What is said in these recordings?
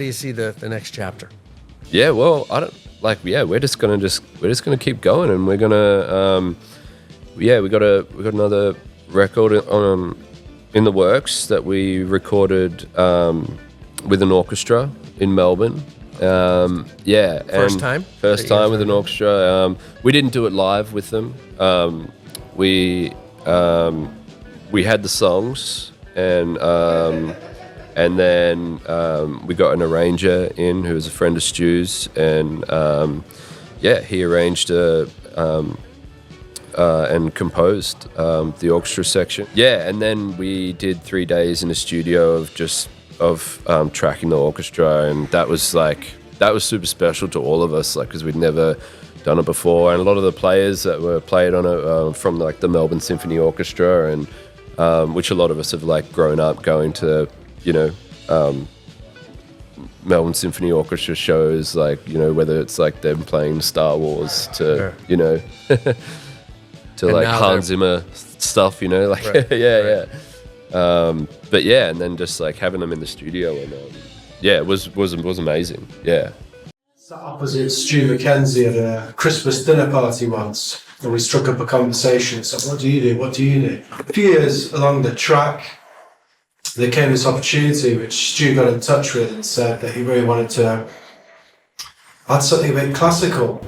you see the next chapter? Yeah, well, I don't like. Yeah, we're just gonna keep going, and we're gonna. We got another record in the works that we recorded with an orchestra in Melbourne. First time with an orchestra. We didn't do it live with them. We had the songs, and then we got an arranger in who was a friend of Stu's, and he arranged and composed the orchestra section. Yeah, and then we did 3 days in a studio of tracking the orchestra, and that was super special to all of us, because we'd never done it before, and a lot of the players that were played on it from the Melbourne Symphony Orchestra, and which a lot of us have grown up going to, Melbourne Symphony Orchestra shows, whether it's them playing Star Wars to to Hans Zimmer stuff, Right. yeah. But yeah, and then just having them in the studio, and it was amazing. Yeah. Sat opposite Stu Mackenzie at a Christmas dinner party once, and we struck up a conversation. So, what do you do? What do you do? A few years along the track, there came this opportunity which Stu got in touch with and said that he really wanted to add something a bit classical.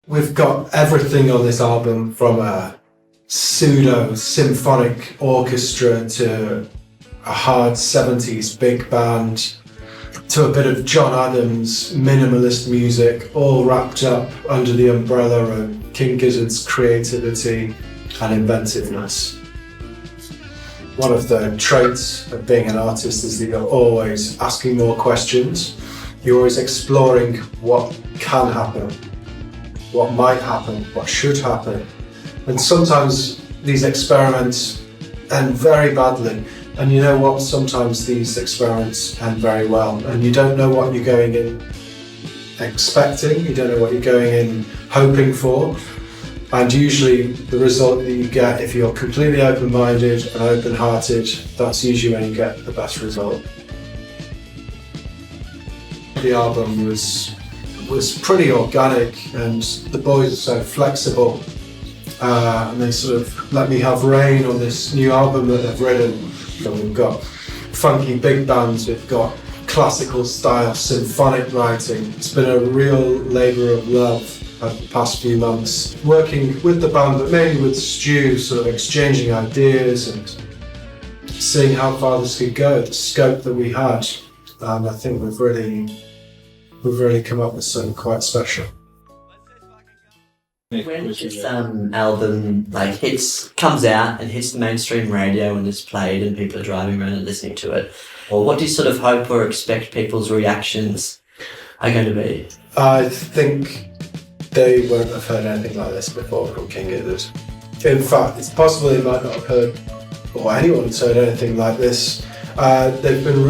We've got everything on this album, from a pseudo-symphonic orchestra to a hard 70s big band to a bit of John Adams minimalist music, all wrapped up under the umbrella of King Gizzard's creativity and inventiveness. One of the traits of being an artist is that you're always asking more questions. You're always exploring what can happen, what might happen, what should happen. And sometimes these experiments end very badly. And you know what? Sometimes these experiments end very well. And you don't know what you're going in expecting. You don't know what you're going in hoping for. And usually the result that you get, if you're completely open-minded and open-hearted, that's usually when you get the best result. The album was pretty organic, and the boys are so flexible, and they sort of let me have reign on this new album that they've written. So we've got funky big bands, we've got classical style symphonic writing. It's been a real labour of love over the past few months, working with the band, but mainly with Stu, sort of exchanging ideas and seeing how far this could go, the scope that we had. And I think we've really come up with something quite special. When this album comes out and hits the mainstream radio and is played and people are driving around and listening to it, or what do you sort of hope or expect people's reactions are going to be? I think they won't have heard anything like this before from King Gizzard. In fact, it's possible they might not have heard, or anyone's heard anything like this. They've been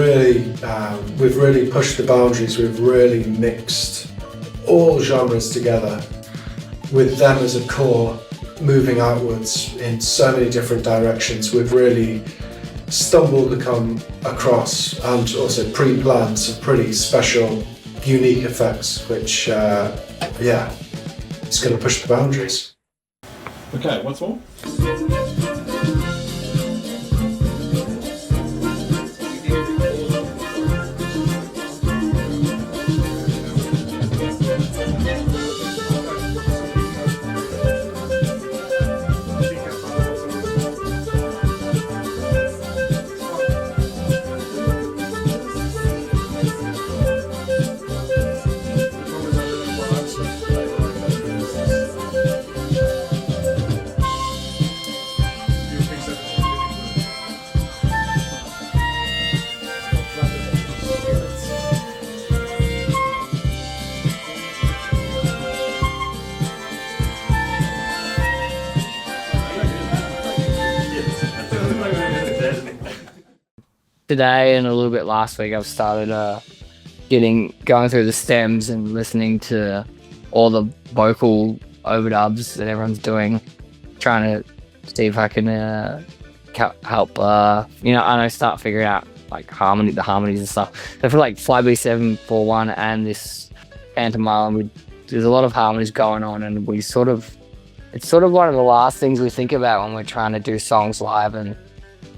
we've really pushed the boundaries, we've really mixed all genres together with them as a core, moving outwards in so many different directions. We've really stumbled to come across and also pre-planned some pretty special, unique effects, which, it's going to push the boundaries. Okay, once more. today and a little bit last week, I've started going through the stems and listening to all the vocal overdubs that everyone's doing, trying to see if I can help start figuring out like the harmonies and stuff. So for like Flyby 741 and this Phantom Island, there's a lot of harmonies going on, and it's sort of one of the last things we think about when we're trying to do songs live, and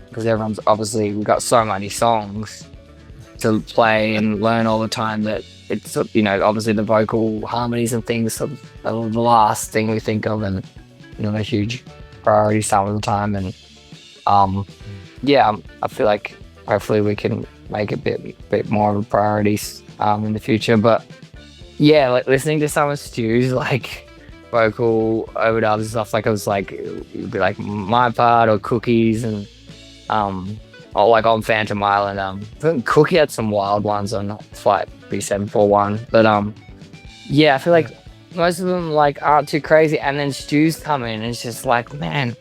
because we've got so many songs to play and learn all the time that it's, obviously the vocal harmonies and things are the last thing we think of, and a huge priority some of the time. And I feel like hopefully we can make it a bit more of a priority in the future. But yeah, like listening to some of Stu's like vocal overdubs and stuff, like it was like it would be like My Part or Cookies, and or like on Phantom Island. I think Cookie had some wild ones on Flight B741, but I feel like most of them like aren't too crazy, and then Stu's come in and it's just like, man.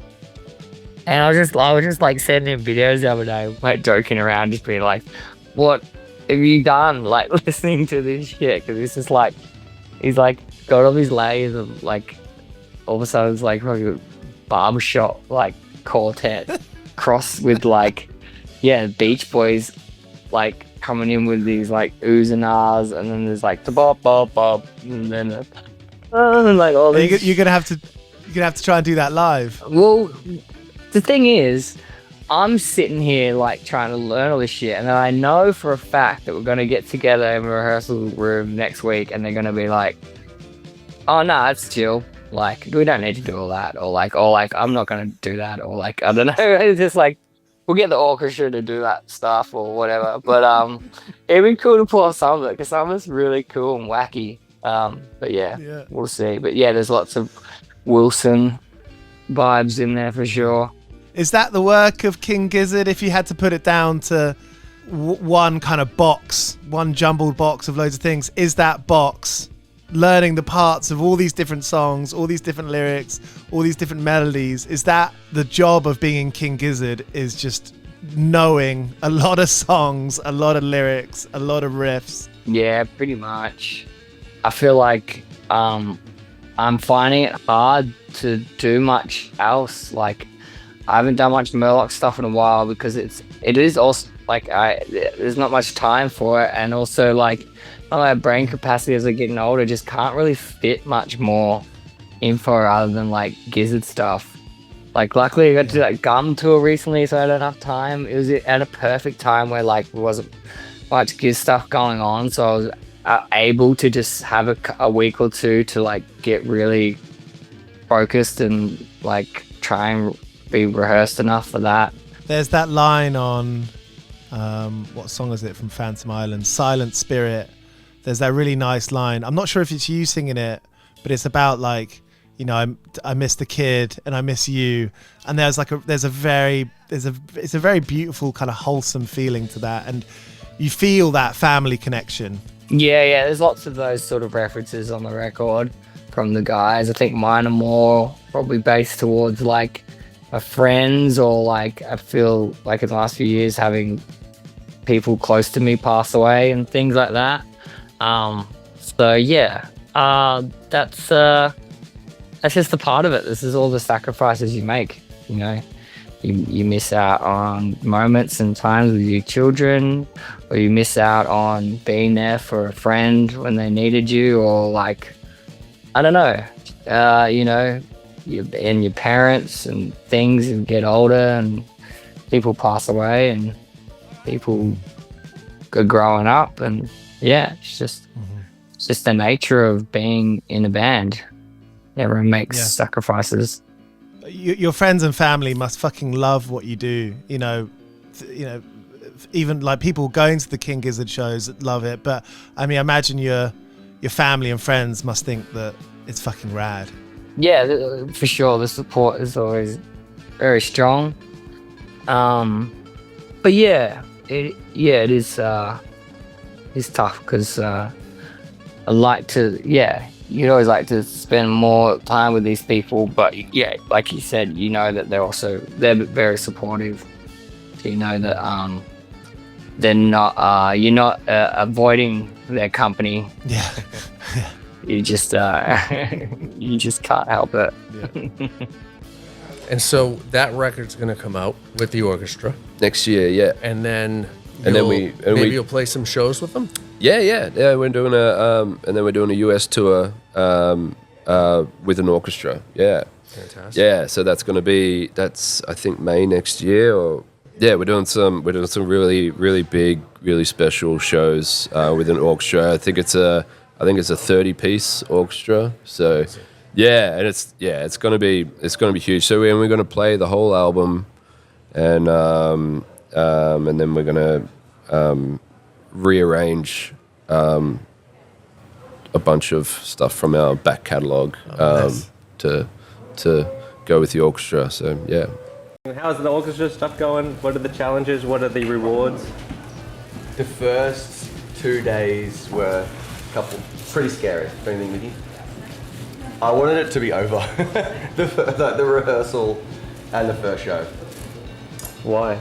And I was just like sending him videos the other day, like joking around, just being like, what have you done, like listening to this shit? Because this is like, he's like got all these layers of like, all of a sudden it's like a barbershop like quartet cross with like, Beach Boys like coming in with these like oohs and ahs, and then there's like the bop bop bop, and then like all these. You're gonna have to try and do that live. Well, the thing is, I'm sitting here like trying to learn all this shit, and then I know for a fact that we're gonna get together in a rehearsal room next week, and they're gonna be like, "Oh no, it's chill. Like we don't need to do all that," or like I'm not gonna do that, or like I don't know. It's just like we'll get the orchestra to do that stuff or whatever. But it'd be cool to pull off some of it, because some of it's really cool and wacky. But yeah, we'll see. But yeah, there's lots of Wilson vibes in there for sure. Is that the work of King Gizzard? If you had to put it down to one kind of box, one jumbled box of loads of things, is that box learning the parts of all these different songs, all these different lyrics, all these different melodies? Is that the job of being King Gizzard, is just knowing a lot of songs, a lot of lyrics, a lot of riffs? Yeah, pretty much. I feel like I'm finding it hard to do much else. Like I haven't done much Murloc stuff in a while, because it is also like there's not much time for it, and also like my brain capacity as I'm getting older just can't really fit much more info other than like Gizzard stuff. Like luckily I got to do that Gum tour recently, so I had enough time. It was at a perfect time where like there wasn't much Giz stuff going on, so I was able to just have a week or two to like get really focused and like try and be rehearsed enough for that. There's that line on what song is it from Phantom Island, Silent Spirit. There's that really nice line. I'm not sure if it's you singing it, but it's about like, I miss the kid and I miss you, and it's a very beautiful kind of wholesome feeling to that, and you feel that family connection. Yeah, there's lots of those sort of references on the record from the guys. I think mine are more probably based towards like my friends, or like I feel like in the last few years having people close to me pass away and things like that. So yeah, that's just a part of it. This is all the sacrifices you make. You miss out on moments and times with your children, or you miss out on being there for a friend when they needed you, or like, I don't know, and your parents and things, and get older and people pass away and people are growing up, and yeah, it's just the nature of being in a band. Everyone makes sacrifices. Your friends and family must fucking love what you do. Even like people going to the King Gizzard shows love it. But I mean, I imagine your family and friends must think that it's fucking rad. Yeah, for sure. The support is always very strong. But yeah, it is. It's tough because I like to. Yeah, you'd always like to spend more time with these people, but yeah, like you said, that they're very supportive. So that they're not. You're not avoiding their company. Yeah. You just you just can't help it. And so that record's going to come out with the orchestra, Next year, yeah. and then And then maybe you'll play some shows with them. Yeah. We're doing and then we're doing a US tour with an orchestra. Yeah. Fantastic. Yeah, so that's I think May next year, or yeah, we're doing some really really big, really special shows with an orchestra. I think it's a 30-piece orchestra. So yeah, and it's gonna be huge. So we're gonna play the whole album, and then we're gonna rearrange a bunch of stuff from our back catalogue to go with the orchestra. So yeah. How's the orchestra stuff going? What are the challenges? What are the rewards? The first 2 days were pretty scary. Don't you think, Mickey? I wanted it to be over. the rehearsal and the first show. Why?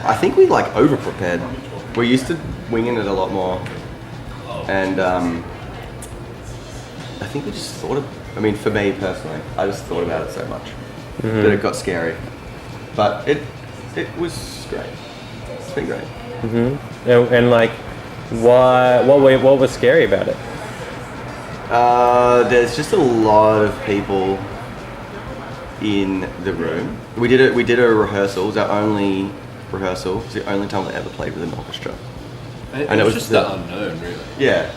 I think we like over prepared. We're used to winging it a lot more, and I think we just thought of. I mean, for me personally, I just thought about it so much that it got scary. But it was great. It's been great. And like, why? What was scary about it? There's just a lot of people in the room. We did a rehearsal. It was our only rehearsal. It was the only time we ever played with an orchestra. And it was just the unknown, really. Yeah.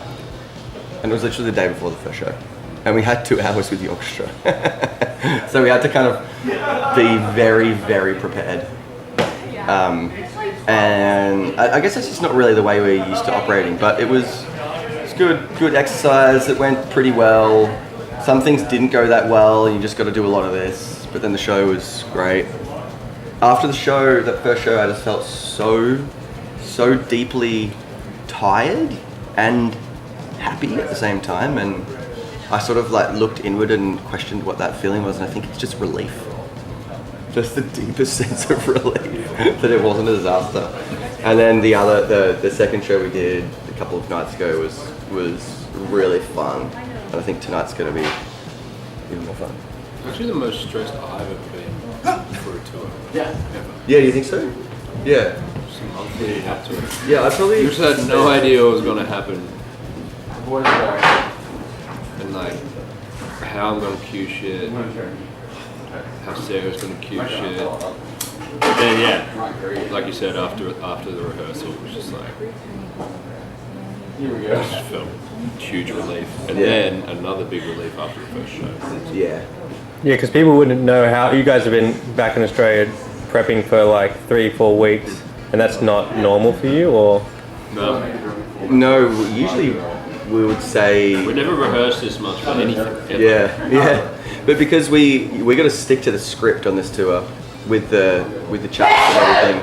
And it was literally the day before the first show. And we had 2 hours with the orchestra. So we had to kind of be very, very prepared. And I guess that's just not really the way we're used to operating, but it was good exercise. It went pretty well. Some things didn't go that well, and you just got to do a lot of this. But then the show was great. After the show, that first show, I just felt so deeply tired and happy at the same time, and I sort of like looked inward and questioned what that feeling was, and I think it's just relief. Just the deepest sense of relief that it wasn't a disaster. And then the second show we did a couple of nights ago was really fun, and I think tonight's going to be even more fun. Actually, the most stressed I've ever been for a tour. Yeah, do you think so? Yeah. Just a month leading up to it. Yeah, I probably just had no idea what was going to happen. And like, how I'm going to cue shit. How Sarah's going to cue shit. But then yeah, like you said, after the rehearsal, it was just like, I just felt huge relief. And then another big relief after the first show. Yeah. Yeah, because people wouldn't know how you guys have been back in Australia prepping for like 3-4 weeks, and that's not normal for you, or? No, usually we would say We never rehearsed this much for anything. Ever. yeah. But because we got to stick to the script on this tour with the chaps and everything,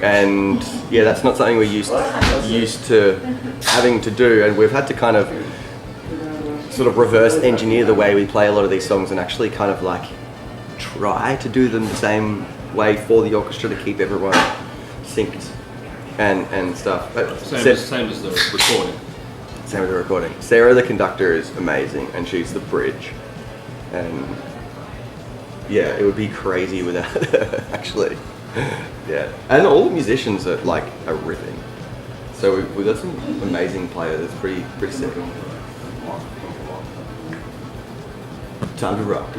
and yeah, that's not something we're used to having to do, and we've had to kind of sort of reverse engineer the way we play a lot of these songs and actually kind of like try to do them the same way for the orchestra to keep everyone synced and stuff. But Same as the recording. Same as the recording. Sarah, the conductor, is amazing, and she's the bridge. And yeah, it would be crazy without her, actually. Yeah, and all the musicians are ripping. So we got some amazing players. It's pretty sick. Time to rock.